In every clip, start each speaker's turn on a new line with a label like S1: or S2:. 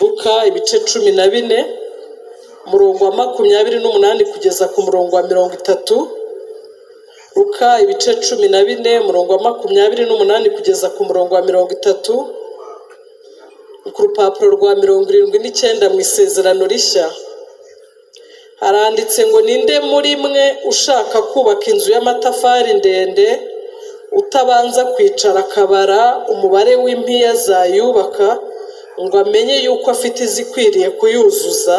S1: Luka ibice 14 umurongo wa 28 kugeza ku murongo wa 30. Luka ibice 14 umurongo wa 28 kugeza ku murongo wa 30. Ku rupapuro rwa 79 mu isezerano rishya haranditse ngo ninde muri mwe ushaka kubaka inzu y'amatafari ndende utabanza kwicara akabara umubare w'impiya zayubaka ngo amenye yuko afite izikwiriye kuyuzuza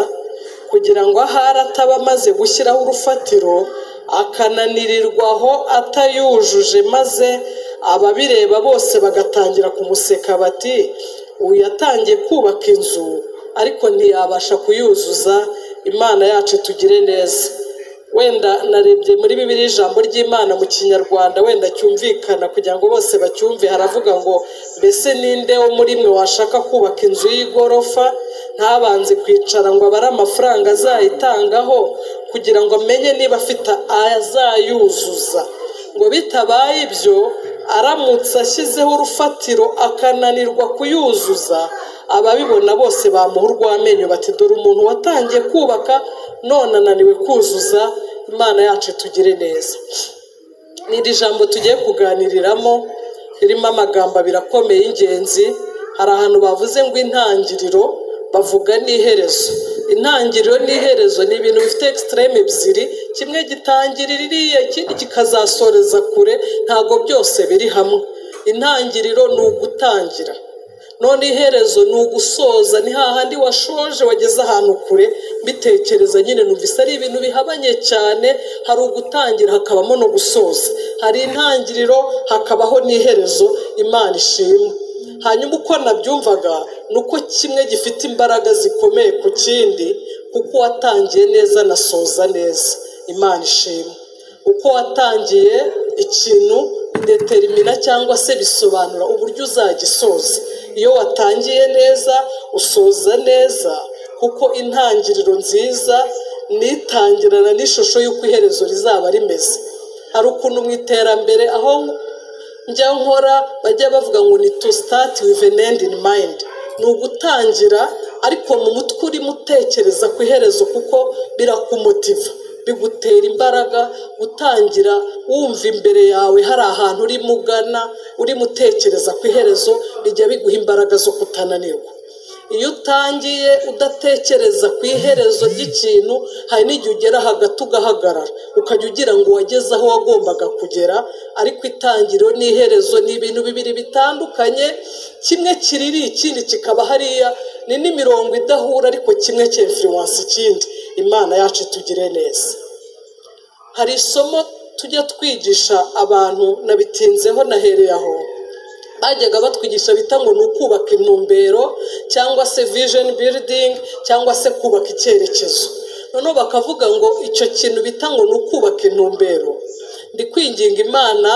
S1: kugira ngo ahari ataba amaze gushyiraho urufatiro akananirirwaho atayujuje, maze ababireba bose bagatangira kumuseka bati uyu yatangiye kubaka inzu ariko ntiyabasha kuyuzuza. Imana yacu tugire neza. Wenda narebye muri Bibiliya ijambo ry'Imana mu Kinyarwanda wenda cyumvikana kugira ngo bose bacyumve. Haravuga ngo mbese ninde wo muri mwe washaka kubaka inzu y'igorofa ntabanze kwicara ngo abare amafaranga azayitangaho kugira ngo amenye niba afite azayuzuza, ngo bitabaye ibyo aramutse ashyizeho urufatiro akananirwa kuyuzuza, ababibona bose bamuha urw'amenyo bati dore umuntu watangiye kubaka none ananiwe kuzuza. Imana yacu tugire neza. N'iri jambo tugiye kuganiriramo ririmo amagambo birakomeye y'ingenzi. Hari ahantu bavuze ngo intangiriro, bavuga n'iherezo. Intangiriro n'iherezo ni ibintu bifite extreme ebyiri, kimwe gitangirira iriya ikindi kikazasoreza kure, ntago byose biri hamwe. Intangiriro ni ugutangira, none iherezo ni ugusoza, ni hahandi washoje wageze ahantu kure. Mbitekereza nyine numvise ari ibintu bihabanye cyane, hari ugutangira hakabamo no gusoza, hari intangiriro hakabaho n'iherezo. Imana ishimwe. Hanyuma uko nabyumvaga nuko kimwe gifite imbaraga zikomeye ku kindi, kuko watangiye neza nasoza neza. Imana ishimwe. Uko watangiye ikintu bidetermina cyangwa se bisobanura uburyo uzagisoza. Iyo watangiye neza usoza neza, kuko intangiriro nziza nitangirana n'ishusho y'uko iherezo rizaba rimeze. Hari ukuntu mu iterambere aho njya nkora bajya bavuga ngo ni to start with an end in mind, ni ugutangira ariko mu mutwe urimo utekereza ku iherezo, kuko birakumotiva, bigutera imbaraga. Gutangira wumva imbere yawe hari ahantu urimo ugana, urimo utekereza ku iherezo, bijya biguha imbaraga zo kutananirwa. Iyo utangiye udatekereza ku iherezo ry'ikintu, hari n'igihe ugera hagati ugahagarara ukajya ugira ngo wageze aho wagombaga kugera, ariko itangiriro n'iherezo ni ibintu bibiri bitandukanye. Kimwe kiriri ikindi kikaba hariya, ni n'imirongo idahura ariko kimwe cy'influence ikindi. Imana yacu tugire neza. Hari isomo tujya twigisha abantu, nabitinzeho nahereye aho, bajyaga batwigisha bita ngo ni ukubaka intumbero cyangwa se vision building cyangwa se kubaka icyerekezo. Noneho bakavuga ngo icyo kintu bita ngo ni ukubaka intumbero, ndi kwinginga Imana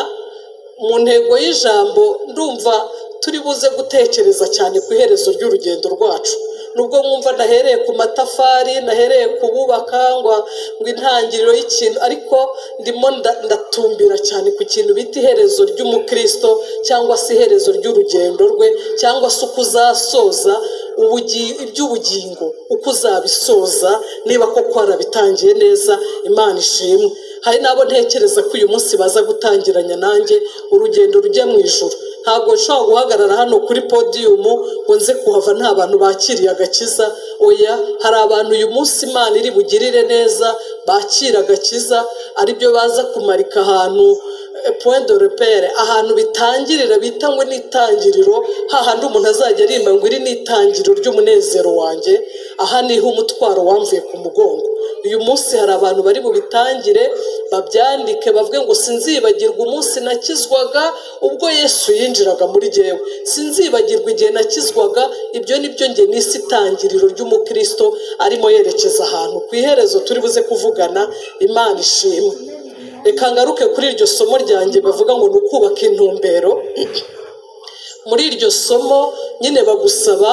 S1: mu ntego y'ijambo, ndumva turi buze gutekereza cyane ku iherezo ry'urugendo rwacu. Nubwo mwumva nahereye ku matafari, nahereye kububaka ngo intangiriro y'ikintu, ariko ndimo ndatumbira cyane ku kintu bita iherezo ry'umukristo cyangwa se iherezo ry'urugendo rwe, cyangwa se uko uzasoza iby'ubugingo, uko uzabisoza niba koko warabitangiye neza. Imana ishimwe. Hari nabo ntekereza ko uyu munsi baza gutangiranya nanjye urugendo rujya mu ijuru. Ntabwo nshobora guhagarara hano kuri podium ngo nze kuhava nta bantu bakiriye agakiza. Oya, hari abantu uyu munsi Imana iri bugirire neza bakira agakiza, aribyo baza kumarika ahantu point de repère, ahantu bitangirira bita ngo n'itangiriro, hahandi umuntu azajya arimba ngo iri n'itangiriro ry'umunezero wanjye, aha niho umutwaro wamvuye ku mugongo. Uyu munsi hari abantu bari bubitangire babyandike bavuge ngo sinzibagirwa umunsi nakizwaga ubwo Yesu yinjiraga muri jyewe, sinzibagirwa igihe nakizwaga. Ibyo nibyo nge n'isi itangiriro ry'umukristo arimo yerekeza ahantu ku iherezo turi buze kuvugana. Imana ishimwe. Reka ngaruke kuri iryo somo ryanjye bavuga ngo ni ukubaka intumbero. Muri iryo somo nyine bagusaba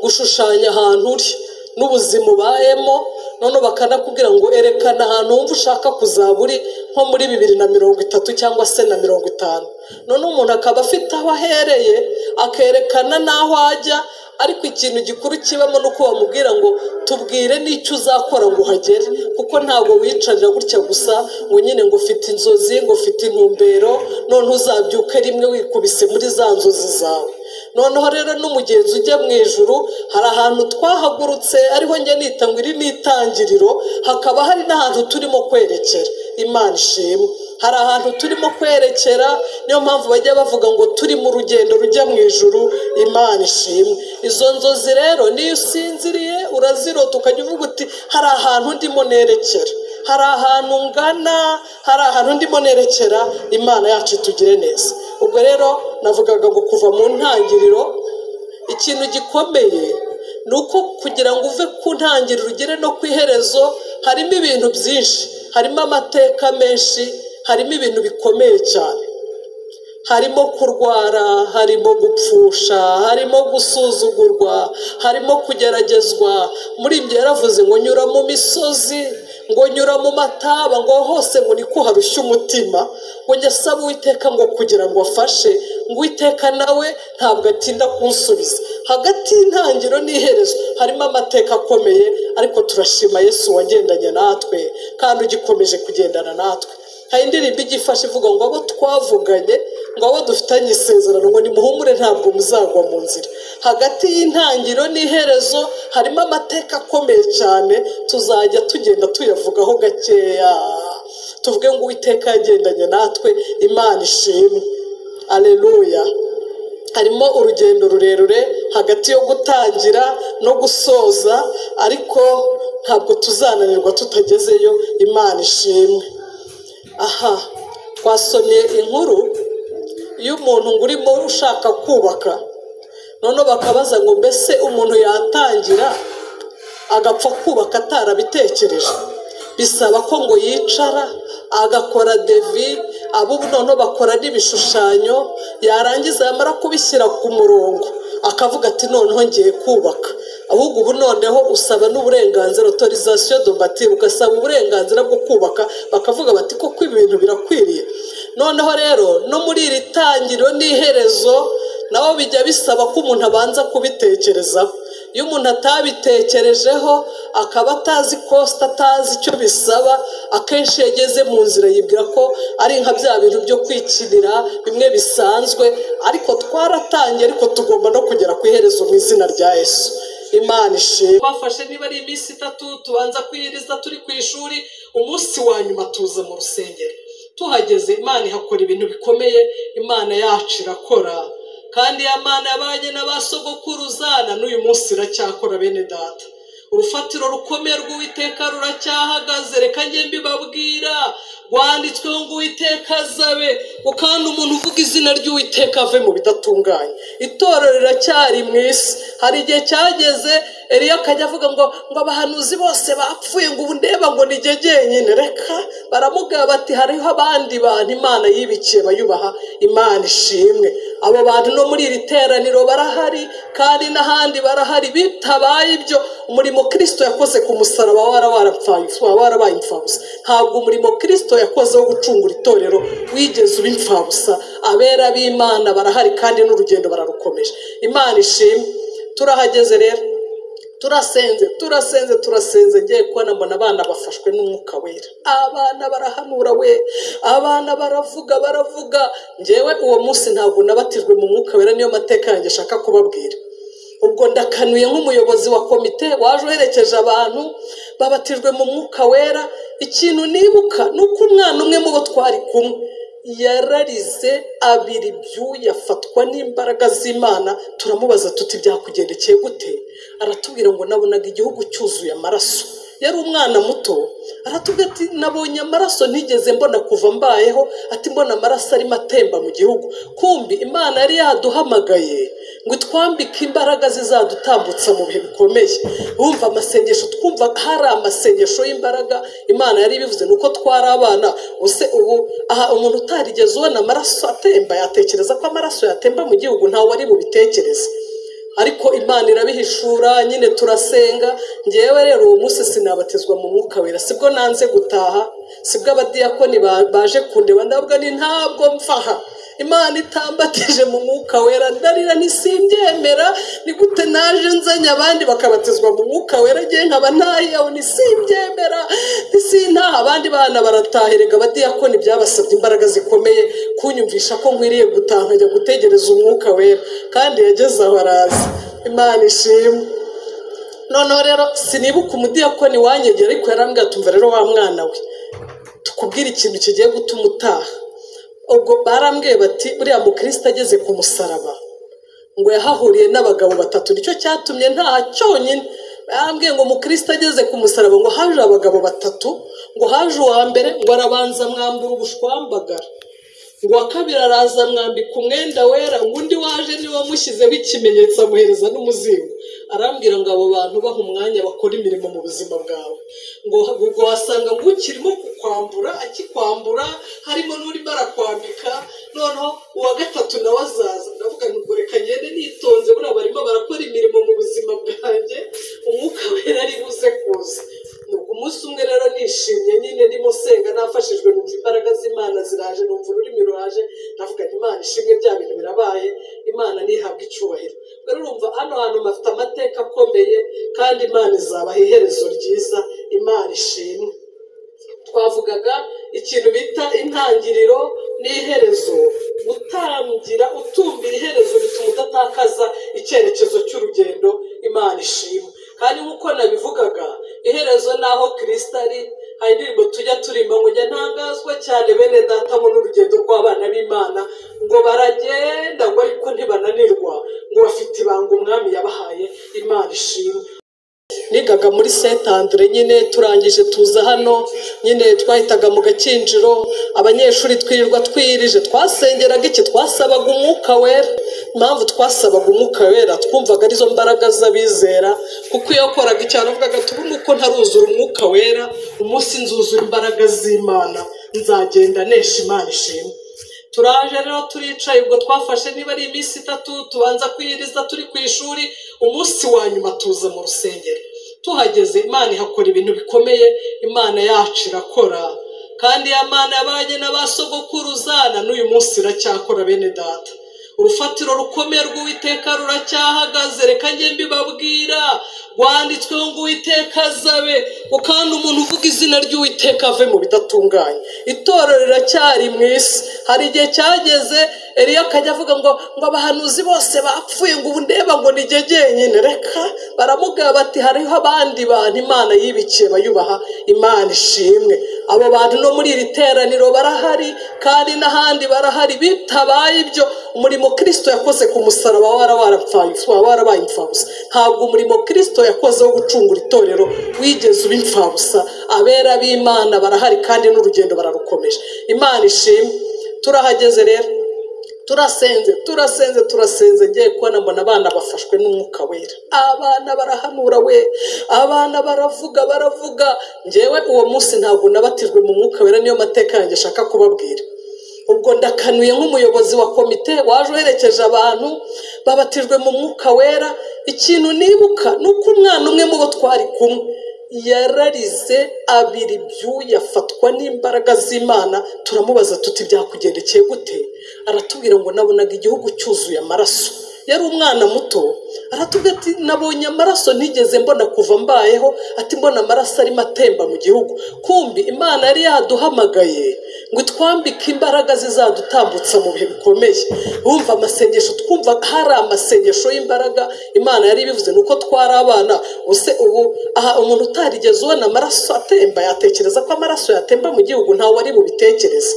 S1: gushushanya ahantu uri n'ubuzima ubayemo, none bakanakubwira ngo erekana ahantu wumva ushaka kuzaba uri nko muri 2030 cyangwa se na 50. None umuntu akaba afite aho ahereye akerekana n'aho ajya, ariko ikintu gikuru kibamo nuko bamubwira ngo tubwire n'icyo uzakora ngo uhagere, kuko ntabwo wicarira gutya gusa ngo nyine ngo ufite inzozi, ngo ufite intumbero, none uzabyuka rimwe wikubise muri za nzozi zawe. Noneho rero n'umugenzi ujya mu ijuru, hari ahantu twahagurutse ariho njye nita ngo iri ni itangiriro, hakaba hari n'ahantu turimo kwerekera. Imana ishimwe, hari ahantu turimo kwerekera, niyo mpamvu bajya bavuga ngo turi mu rugendo rujya mu ijuru. Imana ishimwe. Izo nzozi rero niyo usinziriye urazirota ukajya uvuga uti hari ahantu ndimo nerekera, hari ahantu ngana, hari ahantu ndimo nerekera. Imana yacu itugire neza. Ubwo rero navugaga ngo kuva mu ntangiriro ikintu gikomeye ni uko kugira ngo uve ku ntangiriro ugere no ku iherezo harimo ibintu byinshi, harimo amateka menshi, harimo ibintu bikomeye cyane, harimo kurwara, harimo gupfusha, harimo gusuzugurwa, harimo kugeragezwa. Muri ibyo yaravuze ngo nyura mu misozi, ngo nyura mu mataba, ngo hose ngo niko harushya umutima, ngo njye saba Uwiteka ngo kugira ngo afashe, ngo Uwiteka nawe ntabwo atinda kunsubiza. Hagati y'intangiriro n'iherezo harimo amateka akomeye, ariko turashima Yesu wagendanye natwe kandi ugikomeje kugendana natwe. Hari indirimbo igifashe ivuga ngo abo twavuganye, ngo abo dufitanye isezerano, ngo nimuhumure ntabwo muzagwa mu nzira. Hagati y'intangiriro n'iherezo harimo amateka akomeye cyane, tuzajya tugenda tuyavugaho gakeya, tuvuge ngo Uwiteka yagendanye natwe. Imana ishimwe. Aleluya. Harimo urugendo rurerure hagati yo gutangira no gusoza, ariko ntabwo tuzananirwa tutagezeyo. Imana ishimwe. Aha twasomye inkuru y'umuntu ngo urimo ushaka kubaka, none bakabaza ngo mbese umuntu yatangira agapfa kubaka atarabitekereje? Bisaba ko ngo yicara agakora devi, abo none bakora n'ibishushanyo, yarangiza yamara kubishyira ku murongo akavuga ati noneho ngiye kubaka. Ahubwo ubu noneho usaba n'uburenganzira, autorisation de bâtir, ugasaba uburenganzira bwo kubaka, bakavuga bati koko ibintu birakwiriye. Noneho rero no muri iri tangiriro n'iherezo naho bijya bisaba ko umuntu abanza kubitekerezaho. Iyo umuntu atabitekerejeho akaba atazi cost, atazi icyo bisaba, akenshi yageze mu nzira yibwira ko ari nka bya bintu byo kwikinira bimwe bisanzwe, ariko twaratangiye, ariko tugomba no kugera ku iherezo mu izina rya Yesu. Imana ishimwe. Twafashe niba ari iminsi 3 tubanza kwiyiriza turi ku ishuri, umunsi wa nyuma tuza mu rusengero. Tuhageze Imana ihakora ibintu bikomeye. Imana yacu irakora, kandi Imana yabanye n'abasogokuruzana n'uyu munsi iracyakora. Bene data, urufatiro rukomeye rw'Uwiteka ruracyahagaze. Reka njye mbibabwira, rwanditsweho ngo Uwiteka azabe, kandi umuntu uvuga izina ry'Uwiteka ave mu bidatunganye. Itorero riracyari mu isi. Hari igihe cyageze Eliya akajya avuga ngo abahanuzi bose bapfuye, ngo ubu ndeba ngo nijye jyenyine. Reka baramubwira bati hariho abandi bantu Imana yibikiye bayubaha. Imana ishimwe. Abo bantu no muri iri teraniro barahari, kandi n'ahandi barahari. Bitabaye ibyo umurimo Kristo yakoze ku musaraba warabaye imfabusa. Ntabwo umurimo Kristo yakoze wo gucungura itorero wigeze uba imfabusa. Abera b'Imana barahari, kandi n'urugendo bararukomeje. Imana ishimwe. Turahageze rero, turasenze ngiye kubona mbona abana bafashwe n'umwuka wera. Abana barahanura we, abana baravuga. Ngewe uwo munsi ntabwo nabatijwe mu mwuka wera, niyo mateka yanjye shaka kubabwira. Ubwo ndakanuye nk'umuyobozi wa komite waje uherekeje abantu babatijwe mu mwuka wera. Ikintu nibuka nuko umwana umwe mu bo twari kumwe yararize abiri ibyuya, afatwa n'imbaraga z'Imana. Turamubaza tuti byakugendekeye gute? Aratubwira ngo nabonaga igihugu cyuzuye amaraso. Yari umwana muto. Aratubwira ati nabonye amaraso ntigeze mbona kuva mbayeho, ati mbona amaraso arimo atemba mu gihugu. Kumbi Imana yari yaduhamagaye ngo twambike imbaraga zizadutambutsa mu bihe bikomeye. Urumva amasengesho, twumva hari amasengesho y'imbaraga Imana yari bivuze. Nuko twari abana. Use ubu aha umuntu utarigeze ubona amaraso atemba yatekereza ko amaraso yatemba mu gihugu? Ntawe wari bubitekereze. Ariko Imana irabihishura. Nyine turasenga. Ngewe rero uwo munsi sinabatizwa mu mwuka wera, sibwo nanze gutaha, sibwo abadiyakoni baje kundeba ndabwa ni ntabwo mfaha. Imana itambatije mu mwuka wera ndarira ntisimbyemera. Ni gute naje nzanye abandi bakabatizwa mu mwuka wera ngiye nkaba ntahiyaho ntisimbyemera. Ntaha abandi bana barataherega abadiyakoni byabasabye imbaraga zikomeye kunyumvisha ko nkwiriye gutaha nkajya gutegereza umwuka wera, kandi yageze aho araza. Imana ishimwe. Noneho rero sinibuka umudiyakoni wanyegera, ariko yarambwira tumva rero wa mwana we tukubwira ikintu kigiye gutuma utaha. Ubwo barambwiye bati buriya mukristo ageze ku musaraba ngo yahahuriye n'abagabo batatu, nicyo cyatumye ntaha cyonyine. Barambwiye ngo mukristo ageze ku musaraba ngo haje abagabo batatu, ngo haje uwa mbere ngo arabanza mwambura ubushwambagara, ngo uwa kabiri araza mwambika umwenda wera, ngo undi waje niwe wamushyizeho ikimenyetso amuhereza n'umuzingo. Arambwira ngo abo bantu baha umwanya bakora imirimo mu buzima bwawe, ngo wasanga ngo ukirimo kukwambura akikwambura, harimo n'urimo arakwambika, noneho uwa gatatu nawe azaza. Ndavuga ngo reka ngende nitonze, buriya barimo barakora imirimo mu buzima bwanjye, umwuka wera ari buze kuza. Umunsi umwe rero nishimye nyine ndimo senga nafashijwe, numva imbaraga z'Imana ziraje, numva ururimi ruraje, ndavuga Imana ishimwe, bya bintu birabaye, Imana nihabwa icyubahiro. Rero urumva hano hantu mafite amateka akomeye, kandi Imana izabaha iherezo ryiza. Imana ishimwe. Twavugaga ikintu bita intangiriro n'iherezo. Gutangira utumbira iherezo bituma udatakaza icyerekezo cy'urugendo. Imana ishimwe. Kandi nk'uko nabivugaga, iherezo naho Kristo ari. Hari indirimbo tujya turimo ngo njya ntangazwa cyane bene data mu n'urugendo rw'abana b'Imana, ngo baragenda ngo ariko ntibananirwa, ngo bafite ibanga umwami yabahaye. Imana ishimwe. Nigaga muri Saint Andre nyine, turangije tuza hano nyine twahitaga mu Gakinjiro, abanyeshuri twirirwa twirije, twasengeraga iki? Twasabaga umwuka wera. Impamvu twasabaga umwuka wera, twumvaga arizo mbaraga z'abizera, kuko iyo wakoraga icyaha uvugaga tubundi uko ntaruzura umwuka wera, umunsi nzuzura imbaraga z'Imana nzagenda nesha. Imana ishimwe. Turaje rero turicaye, ubwo twafashe niba ari iminsi 3 tubanza kwiriza turi ku ishuri, umunsi wa nyuma tuza mu rusengero. Tuhageze Imana ihakora ibintu bikomeye. Imana yacu irakora, kandi ya Mana yabanye n'abasogokuruzana n'uyu munsi iracyakora bene data. Urufatiro rukomeye rw'Uwiteka ruracyahagaze. Reka njye mbibabwira, rwanditsweho ngo Uwiteka azabe, kandi umuntu uvuga izina ry'Uwiteka ave mu bidatunganye. Itorero riracyari mu isi. Hari igihe cyageze Eliya akajya avuga ngo abahanuzi bose bapfuye, ngo ubu ndeba ngo ni jye jyenyine. Reka baramubwira bati hariho abandi bantu Imana yibikiye bayubaha. Imana ishimwe. Abo bantu no muri iri teraniro barahari, kandi n'ahandi barahari. Bitabaye ibyo, umurimo Kristo yakoze ku musaraba warabaye imfabusa. Ntabwo umurimo Kristo yakoze wo gucungura itorero wigeze uba imfabusa. Abera b'Imana barahari, kandi n'urugendo bararukomeje. Imana ishimwe. Turahageze rero, turasenze ngiye kubona mbona abana bafashwe n'umwuka wera. Abana barahanura we, abana baravuga. Njyewe uwo munsi ntabwo nabatijwe mu mwuka wera, niyo mateka yanjye shaka kubabwira. Ubwo ndakanuye nk'umuyobozi wa komite waje uherekeje abantu babatijwe mu mwuka wera. Ikintu nibuka nuko umwana umwe mu bo twari kumwe yararize abiri ibyuya, afatwa n'imbaraga z'Imana. Turamubaza tuti byakugendekeye gute? Aratubwira ngo nabonaga igihugu cyuzuye amaraso. Yari umwana muto. Aratubwira ati nabonye amaraso ntigeze mbona kuva mbayeho, ati mbona amaraso arimo atemba mu gihugu. Kumbi Imana yari yaduhamagaye ngo twambike imbaraga zizadutambutsa mu bihe bikomeye. Bumva amasengesho, twumva hari amasengesho y'imbaraga. Imana yari bivuze nuko twari abana. Use ubu umuntu utarigeze ubona amaraso atemba yatekereza ko amaraso yatemba mu gihugu? Ntawe ari bubitekereze.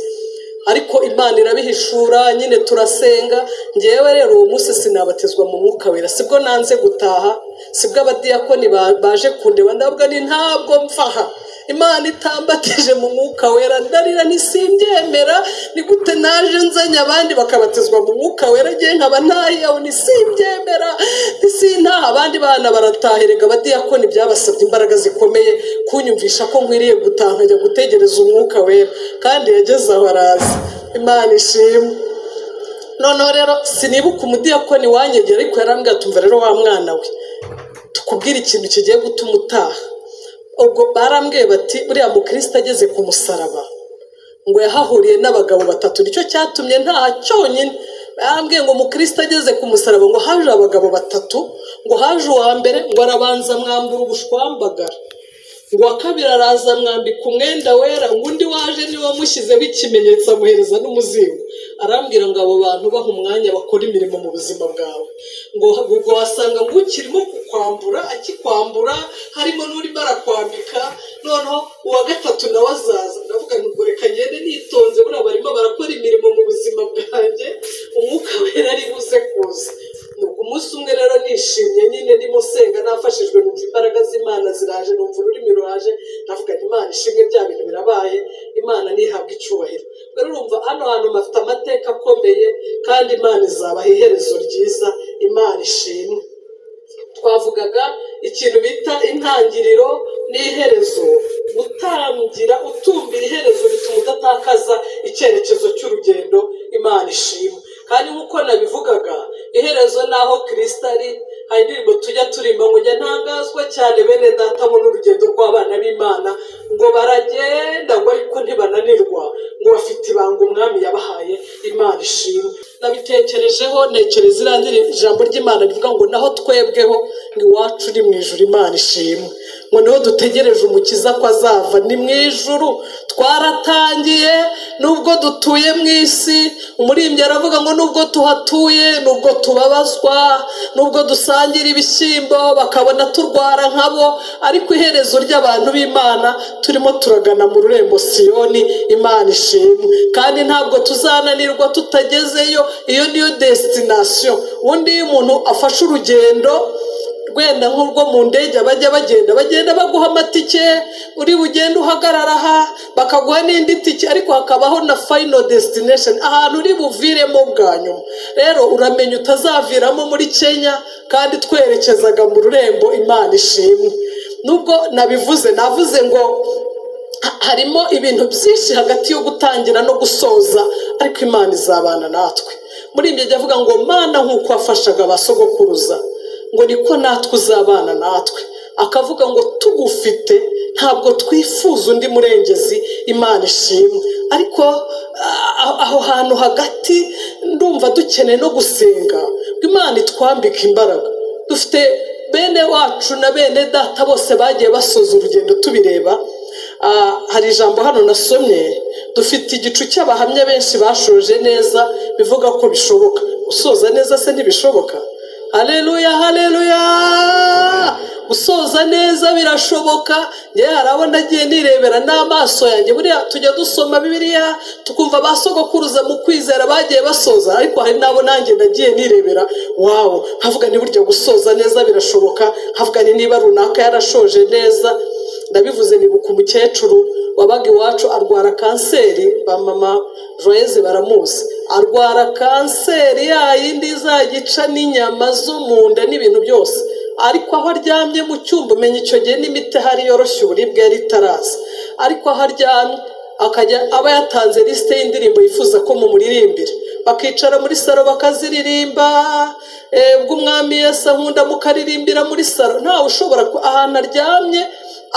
S1: Ariko Imana irabihishura nyine. Turasenga. Ngewe rero uwo munsi sinabatizwa mu mwuka wera, sibwo nanze gutaha, sibwo abadiyakoni baje kundeba, ndavuga ni ntabwo mfaha. Imana itambatije mu mwuka wera ndarira ntisimbyemera. Ni gute naje nzanye abandi bakabatizwa mu mwuka wera ngiye nkaba ntahiyaho ntisimbyemera. Ntaha abandi bana barataherega abadiyakoni byabasabye imbaraga zikomeye kunyumvisha ko nkwiriye gutaha nkajya gutegereza umwuka wera, kandi yageze aho araza. Imana ishimwe. Noneho rero sinibuka umudiyakoni wanyegera, ariko yarambwira tumva rero wa mwana we tukubwira ikintu kigiye gutuma utaha. Ubwo barambwiye bati buriya mukristo ageze ku musaraba ngo yahahuriye n'abagabo batatu, nicyo cyatumye ntaha cyonyine. Barambwiye ngo umukristo ageze ku musaraba ngo haje abagabo batatu, ngo haje uwa mbere ngo arabanza mwambura ubushwambagara, ngo uwa kabiri araza mwambika umwenda wera, ngo undi waje niwe wamushyizeho ikimenyetso amuhereza n'umuzingo. Arambwira ngo abo bantu baha umwanya bakora imirimo mu buzima bwawe, ngo wasanga ngo ukirimo kukwambura akikwambura, harimo n'urimo arakwambika, noneho uwa gatatu nawe azaza. Ndavuga ngo reka ngende nitonze, buriya barimo barakora imirimo mu buzima bwanjye, umwuka wera ari buze kuza. Nuko umunsi umwe rero nishimye nyine ndimo senga nafashijwe, numva imbaraga z'Imana ziraje, numva ururimi ruraje, ndavuga nti Imana ishimwe, bya bintu birabaye, Imana nihabwa icyubahiro. Rero urumva hano hantu mafite amateka akomeye, kandi Imana izabaha iherezo ryiza, Imana ishimwe. Twavugaga ikintu bita intangiriro n'iherezo. Gutangira utumbira iherezo bituma udatakaza icyerekezo cy'urugendo, Imana ishimwe. Kandi nk'uko nabivugaga, iherezo naho Kristo ari. Hari indirimbo tujya turimba ngo njya ntangazwa cyane bene data ngo n'urugendo rw'abana b'Imana, ngo baragenda ngo ariko ntibananirwa, ngo bafite ibanga umwami yabahaye, Imana ishimwe. Nabitekerejeho ntekereza irandira ijambo ry'Imana rivuga ngo naho twebweho ni iwacu ni mu ijuru, Imana ishimwe. Ngo niho dutegereje umukiza ko azava, ni mu ijuru. Twaratangiye nubwo dutuye mu isi. Umurimbyi aravuga ngo nubwo tuhatuye, nubwo tubabazwa, nubwo dusangira ibishyimbo bakabona turwara nkabo, ariko iherezo ry'abantu b'Imana turimo turagana mu rurembo Siyoni, Imana ishimwe. Kandi ntabwo tuzananirwa tutagezeyo, iyo niyo destination. Ubundi iyo umuntu afashe urugendo wenda nk'urwo mu ndege bagenda baguha amatike, uri bugende uhagarara aha bakaguha n'indi tike, ariko hakabaho na final destination, ahantu uri buviremo bwa nyuma. Rero uramenya utazaviramo muri Kenya, kandi twerekezaga mu rurembo, Imana ishimwe. Nubwo navuze ngo harimo ibintu byinshi hagati yo gutangira no gusoza, ariko Imana izabana natwe. Muri ibyo jya avuga ngo Mana nk'uko wafashaga abasogokuruza, ngo niko natwe uzabana natwe. Akavuga ngo tugufite ntabwo twifuza undi murengezi, Imana ishimwe. Ariko aho hantu hagati ndumva dukeneye no gusenga, Imana itwambika imbaraga. Dufite bene wacu na bene data bose bagiye basoza urugendo tubireba. Hari ijambo hano nasomye, dufite igicu cy'abahamya benshi bashoje neza, bivuga ko bishoboka. Usoza neza se ntibishoboka? Haleluya, haleluya! Gusoza neza birashoboka. Njye harabo nagiye nirebera n'amaso yanjye. Buriya tujya dusoma Bibiliya tukumva basogokuruza mu kwizera bagiye basoza, ariko hari nabo nanjye nagiye nirebera, wow, havuga ni buryo gusoza neza birashoboka. Havuga ni niba runaka yarashoje neza. Ndabivuze nibuka umukecuru wabaga iwacu arwara kanseri, ba mama Joyeze baramuzi. Arwara kanseri ya yindi izagica n'inyama zo mu nda n'ibintu byose, ariko aho aryamye mu cyumba, umenya icyo gihe n'imiti hari yoroshye uburibwe yari itaraza, ariko aho aryamye akajya aba yatanze lisite y'indirimbo yifuza ko mumuririmbire, bakicara muri salo bakaziririmba. Bw'umwami Yesu nkunda mukaririmbira muri salo, ntawe ushobora ahantu aryamye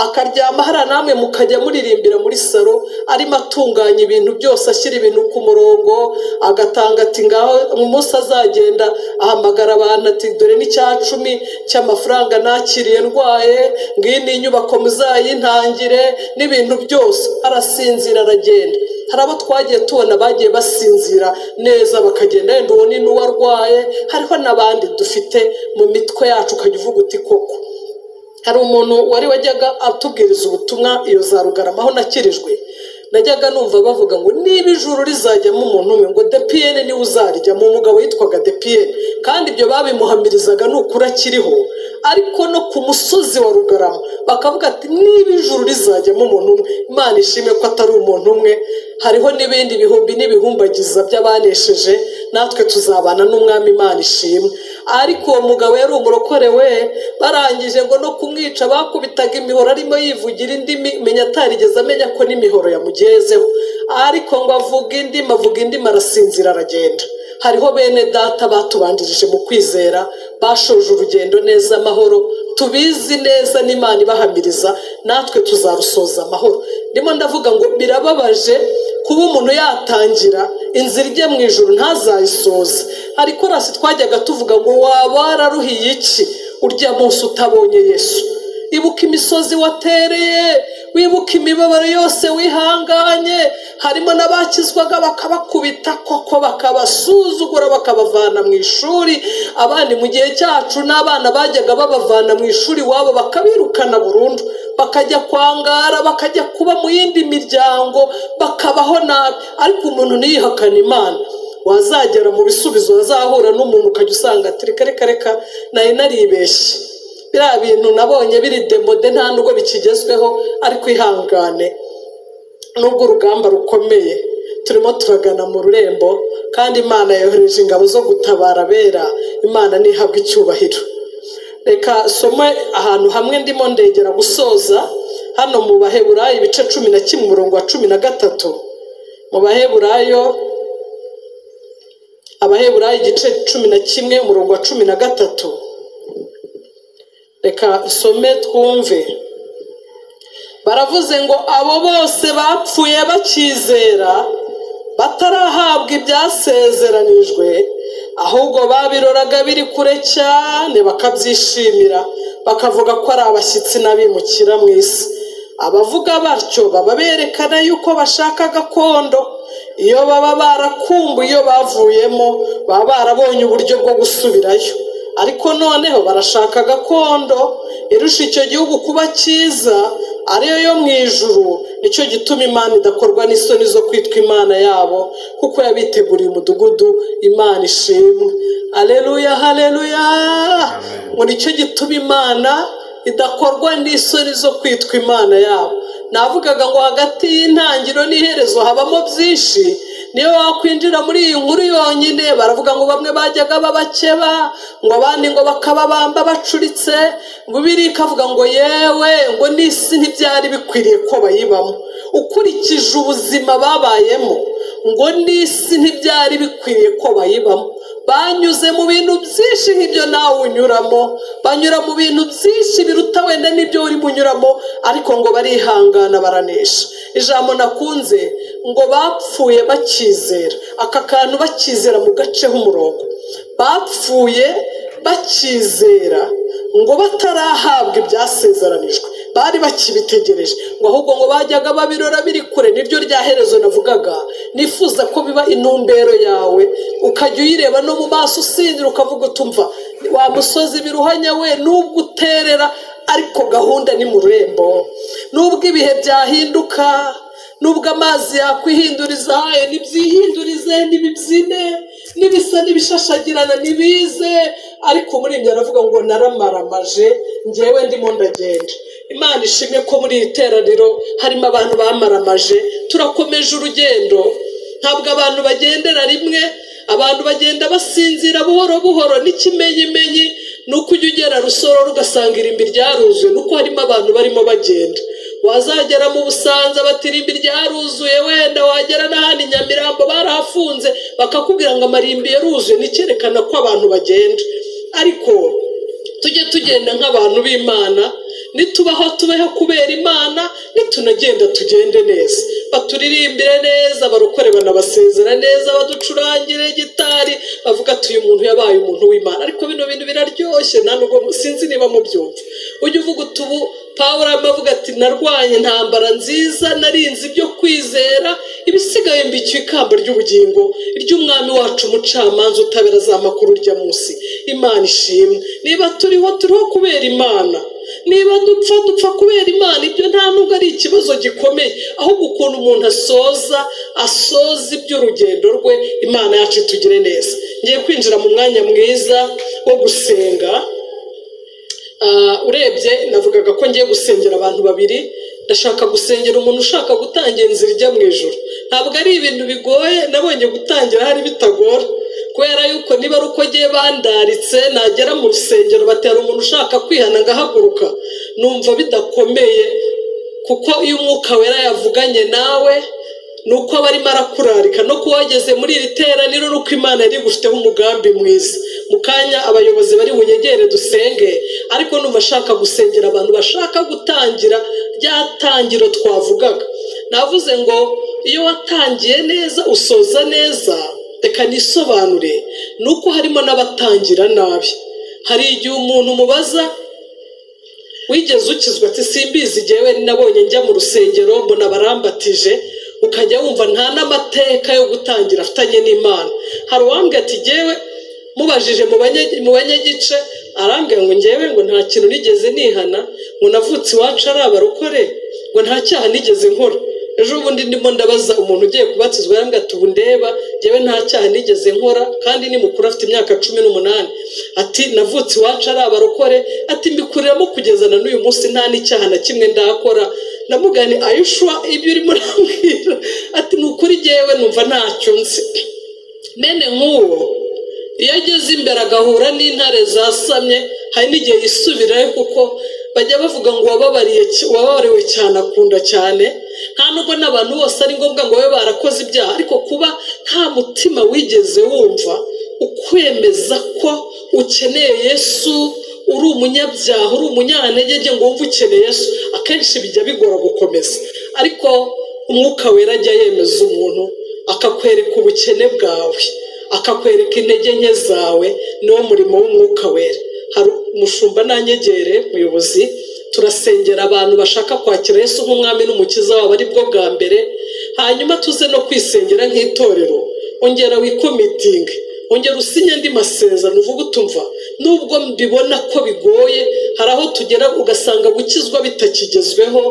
S1: akaryama hari namwe mukajya muririmbira muri salo, arimo atunganya ibintu byose, ashyira ibintu ku murongo, agatanga ati ngaho umunsi azagenda ahamagara abantu ati dore n'10 cy'amafaranga nakiriye ndwaye, ngiyi ni inyubako muzayintangire n'ibintu byose. Arasinzira aragenda. Hari abo twagiye tubona bagiye basinzira neza bakagenda, yenda uwo ni n'uwarwaye. Hariho n'abandi dufite mu mitwe yacu ukajya uvuga uti koko. Hari umuntu wari wajyaga atubwiriza ubutumwa iyo za Rugarama aho nakirijwe, najyaga numva bavuga ngo niba ijuru rizajyamo umuntu umwe ngo DPN niwe uzarijyamo. Umugabo yitwaga DPN, kandi ibyo babimuhamirizaga n'ukura akiriho. Ariko no ku musozi wa Rugarama bakavuga ati niba ijuru rizajyamo umuntu umwe, Imana ishimwe ko atari umuntu umwe. Hariho n'ibindi bihumbi n'ibihumbagiza by'abanesheje, natwe tuzabana n'umwami, Imana ishimwe. Ariko uwo mugabo yari umurokore we, barangije ngo no kumwica bakubitaga imihoro arimo yivugira indimi, menya atarigeze amenya ko n'imihoro yamugezeho. Ariko ngo avuga indimi arasinzira aragenda. Hariho bene data batubanjirije mu kwizera, bashoje urugendo neza amahoro, tubizi neza n'Imana ibahamiriza, natwe tuzarusoza amahoro. Ndimo ndavuga ngo birababaje kuba umuntu yatangira inzira ijya mu ijuru ntazayisoze. Hari korasi twajyaga tuvuga ngo waba wararuhiye iki urya munsi utabonye Yesu. Ibuka imisozi watereye, wibuka imibabaro yose wihanganye. Harimo n'abakizwaga bakabakubita koko, bakabasuzugura, bakabavana mu ishuri. Abandi mu gihe cyacu n'abana bajyaga babavana mu ishuri wabo bakabirukana burundu, bakajya kwangara, bakajya kuba mu yindi miryango, bakabaho nabi. Ariko umuntu ntiyihakane Imana, wazagera mu bisubizo wazahura n'umuntu ukajya usanga ati reka nari naribeshye, biriya bintu nabonye biri demode nta nubwo bikigezweho. Ariko ihangane, nubwo urugamba rukomeye turimo turagana mu rurembo, kandi Imana yohereje ingabo zo gutabara abera. Imana nihabwa icyubahiro. Reka some ahantu hamwe ndimo ndegera gusoza, hano mu Baheburayo ibice 11 umurongo wa 13. Mu Abaheburayo igice 11 umurongo wa 13. Reka some twumve. Baravuze ngo abo bose bapfuye bakizera, batarahabwa ibyasezeranijwe, ahubwo babiroraga biri kure cyane bakabyishimira, bakavuga ko ari abashyitsi n'abimukira mu isi. Abavuga batyo baba berekana yuko bashaka gakondo. Iyo baba barakumbuye iyo bavuyemo, baba barabonye uburyo bwo gusubirayo. Ariko noneho barashaka gakondo irusha icyo gihugu kuba cyiza, ariyo yo mu ijuru. Nicyo gituma Imana idakorwa n'isoni zo kwitwa Imana yabo, kuko yabiteguriye umudugudu. Imana ishimwe. Haleluya, haleluya. Ngo nicyo gituma Imana idakorwa n'isoni zo kwitwa Imana yabo. Navugaga ngo hagati y'intangiro n'iherezo habamo byinshi. Niyo wakwinjira muri iyi nkuru yonyine, baravuga ngo bamwe bajyaga babakeba, ngo abandi ngo bakababamba bacuritse. Ngo Bibiliya ikavuga ngo yewe ngo n'isi ntibyari bikwiriye ko bayibamo. Ukurikije ubuzima babayemo, ngo n'isi ntibyari bikwiriye ko bayibamo. Banyuze mu bintu byinshi nk'ibyo nawe unyuramo, banyura mu bintu byinshi biruta wenda n'ibyo uri bunyuramo, ariko ngo barihangana baranesha. Ijambo nakunze ngo bapfuye bakizera. Aka kantu bakizera mu gace h'umurongo, bapfuye bakizera, ngo batarahabwa ibyasezeranijwe, bari bakibitegereje, ngo ahubwo ngo bajyaga babirora biri kure. Niryo rya herezo navugaga. Nifuza ko biba intumbero yawe, ukajya uyireba no mu maso usinzira ukavuga utumva wa musozi biruhanya we, nubwo uterera ariko gahunda ni mu rurembo. Nubwo ibihe byahinduka, nubwo amazi yakwihinduriza, nibyihindurize, nibibyine, nibisa nibishashagirana nibize, ariko muri ibyo aravuga ngo naramaramaje, njyewe ndimo ndagenda. Imana ishimwe ko muri iri teraniro harimo abantu bamaramaje. Turakomeje urugendo, ntabwo abantu bagendera rimwe, abantu bagenda basinzira buhoro buhoro. N'ikimenyimenyi nuko ujya ugera Rusororo ugasanga irimbi ryaruzuye, nuko harimo abantu barimo bagenda. Wazagera mu Busanza bati irimbi ryaruzuye, wenda wagera n'ahandi Nyamirambo barahafunze bakakubwira ngo amarimbi yaruzuye. Nicyerekana ko abantu bagenda. Ariko tujye tugenda nk'abantu b'Imana, nitubaho tubeho kubera Imana, nitunagenda tugende neza. Baturirimbire neza, barokore banabasezera neza, baducurangire gitari, bavuga ati uyu muntu yabaye umuntu w'Imana. Ariko bino bintu biraryoshye, nta nubwo sinzi niba mubyumva. Ujye uvuga utubu Pawulo avuga ati narwanye intambara nziza, narinze ibyo kwizera, ibisigaye mbikiye ikamba ry'ubugingo ry'umwami wacu umucamanza utabera za makuru rya munsi. Imana ishimwe. Niba turiho kubera Imana, niba dupfa kubera Imana, ibyo nta nubwo ari ikibazo gikomeye. Ahubwo ukuntu umuntu asoza iby'urugendo rwe. Imana yacu itugire neza. Ngiye kwinjira mu mwanya mwiza wo gusenga. Urebye navugaga ko ngiye gusengera abantu babiri. Ndashaka gusengera umuntu ushaka gutangira inzira ijya mu ijuru. Ntabwo ari ibintu bigoye, nabonye gutangira hari bitagora, kubera yuko niba ari uko ngiye bandaritse nagera mu rusengero batera umuntu ushaka kwihana ngahaguruka, numva bidakomeye. Kuko iyo Umwuka Wera yavuganye nawe nuko abarimo arakurarika no kuba wageze muri iri teraniro nuko Imana yari gufiteho umugambi mwiza. Mu kanya abayobozi bari bunyegere dusenge, ariko numva ashaka gusengera abantu bashaka gutangira rya tangiro twavugaga. Navuze ngo iyo watangiye neza usoza neza, reka nisobanure, nuko harimo n'abatangira nabi. Hari igihe umuntu mubaza wigeze ukizwa ati simbizi jewe nabonye njya mu rusengero mbona barambatije, ukajya wumva nta n'amateka yo gutangira afitanye n'Imana. Hari uwambwiye ati jewe mubajije mu banyagice arambwira ngo njyewe ngo nta kintu nigeze nihana, ngo navutse iwacu ari abarokore, ngo nta cyaha nigeze nkora. Ejo bundi ndimo ndabaza umuntu ugiye kubatizwa arambwira ati ubu ndeba njyewe nta cyaha nigeze nkora, kandi ni mukuru afite imyaka 18. Ati navutse iwacu ari abarokore, ati mbikuriramo kugeza na n'uyu munsi nta n'icyaha na kimwe ndakora. Namugani ayushwa ibyo urimo urambwira, ati nukuri jewe numva ntacyo nzi. Mene nk'uwo iyo ageze imbere agahura n'intare zasamye, hari n'igihe yisubirayo kuko bajya bavuga ngo wababariwe cyane akunda cyane. Nta nubwo n'abantu bose ari ngombwa ngo babe barakoze ibyaha, ariko kuba nta mutima wigeze wumva ukwemeza ko ukeneye Yesu, uri umunyabyaha, uri umunyantege ngo wumve ukeneye Yesu, akenshi bijya bigora gukomeza. Ariko umwuka wera ajya yemeza umuntu, akakwereka ubukene bwawe, akakwereka intege nke zawe. Niwo murimo w'umwuka wera. Hari umushumba nanyegere muyobozi, turasengera abantu bashaka kwakira Yesu nk'umwami n'umukiza wabo ari bwo bwa mbere, hanyuma tuze no kwisengera nk'itorero. Ongera wikomitinge, ongera usinye andi masezerano, uvuga utumva nubwo mbibona ko bigoye, hari aho tugera ugasanga gukizwa bitakigezweho,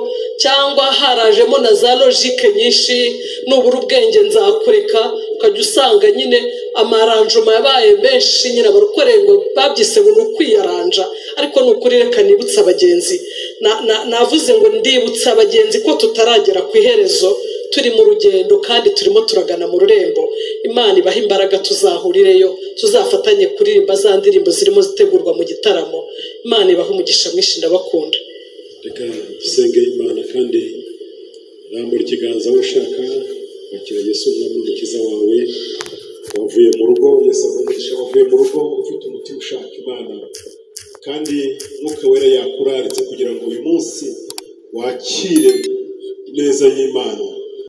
S1: cyangwa harajemo na za logike nyinshi, nubura ubwenge nzakureka, ukajya usanga nyine amaranjoma yabaye menshi, nyine abarukoreye ngo babyise ngo ukwiyaranja. Ariko nukuri reka nibutsa abagenzi, navuze ngo ndibutsa abagenzi ko tutaragera ku iherezo, turi mu rugendo kandi turimo turagana mu rurembo. Imana ibaha imbaraga tuzahurireyo, tuzafatanye kuririmba za ndirimbo zirimo zitegurwa mu gitaramo. Imana ibaha umugisha mwinshi, ndabakunda.
S2: Reka dusenge Imana kandi rambura ikiganza ushaka kwakira Yesu nk'umukiza wawe. Wavuye mu rugo, Yesu agumisha, wavuye mu rugo ufite umutima ushaka Imana, kandi Mwuka Wera yakuraritse kugira ngo uyu munsi wakire neza y'Imana.